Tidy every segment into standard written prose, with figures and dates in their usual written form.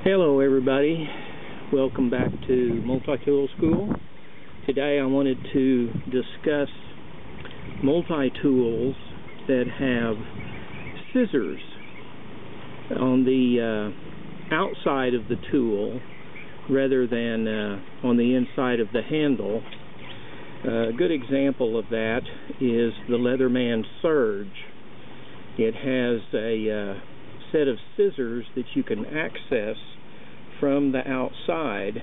Hello everybody, welcome back to Multitool School. Today I wanted to discuss multi-tools that have scissors on the outside of the tool rather than on the inside of the handle. A good example of that is the Leatherman Surge. It has a set of scissors that you can access from the outside,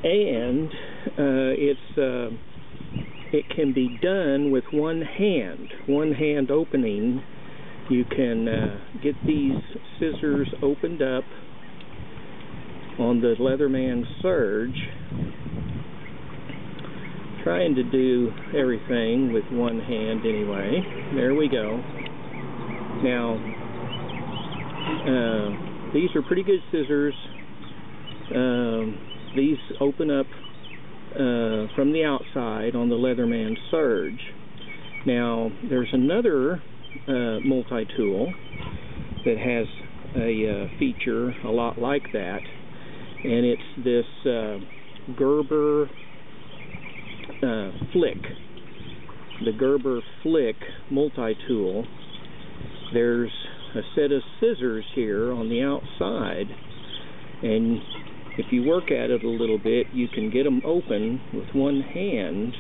and it can be done with one hand opening. You can get these scissors opened up on the Leatherman Surge. Trying to do everything with one hand anyway. There we go. Now these are pretty good scissors. These open up from the outside on the Leatherman Surge. Now there's another multi-tool that has a feature a lot like that, and it's this Gerber Flik. The Gerber Flik multi-tool. There's a set of scissors here on the outside, and if you work at it a little bit, you can get them open with one hand.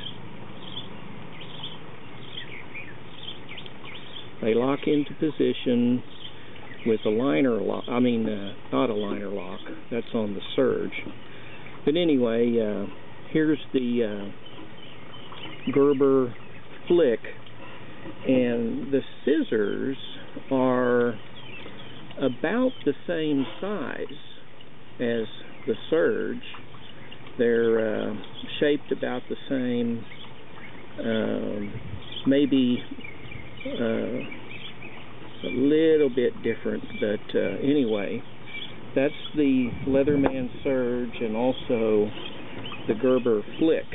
They lock into position with a liner lock. I mean, not a liner lock. That's on the Surge. But anyway, here's the Gerber Flik, and the scissors are about the same size as the Surge. They're shaped about the same, maybe a little bit different, but anyway, that's the Leatherman Surge and also the Gerber Flik.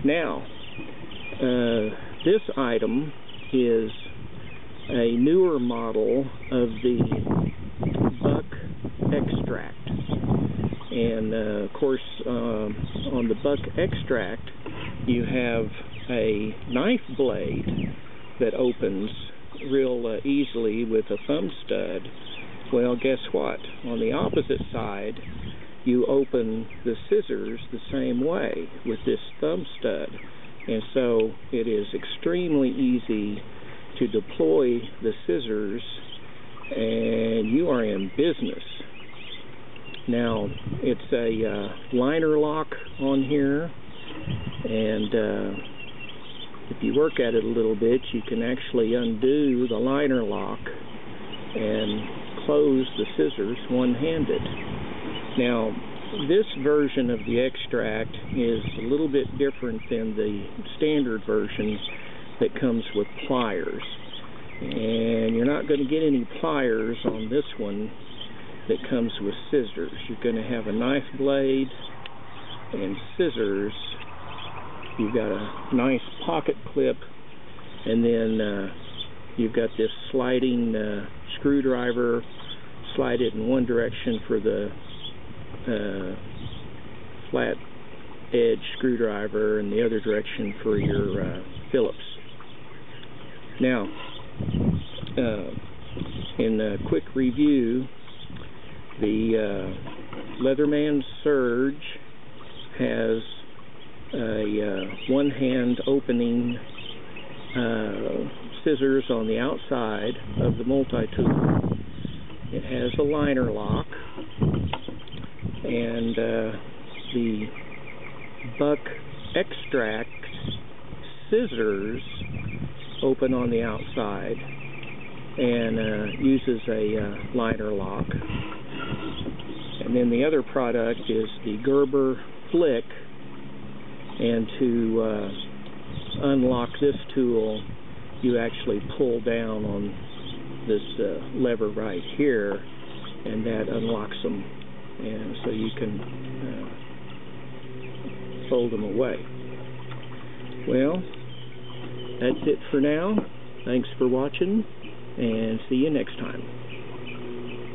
Now, this item is a newer model of the Buck X-Tract, and of course on the Buck X-Tract you have a knife blade that opens real easily with a thumb stud. Well, guess what? On the opposite side you open the scissors the same way with this thumb stud, and so it is extremely easy to deploy the scissors, and you are in business. Now, it's a liner lock on here, and if you work at it a little bit, you can actually undo the liner lock and close the scissors one-handed. Now, this version of the X-Tract is a little bit different than the standard version that comes with pliers, and you're not going to get any pliers on this one that comes with scissors. You're going to have a knife blade and scissors. You've got a nice pocket clip, and then you've got this sliding screwdriver. Slide it in one direction for the flat edge screwdriver, and the other direction for your Phillips. Now, in a quick review, the Leatherman Surge has a one-hand opening scissors on the outside of the multi-tool. It has a liner lock, and the Buck X-Tract scissors open on the outside and uses a liner lock. And then the other product is the Gerber Flik, and to unlock this tool you actually pull down on this lever right here, and that unlocks them, and so you can fold them away. Well, that's it for now. Thanks for watching, and see you next time.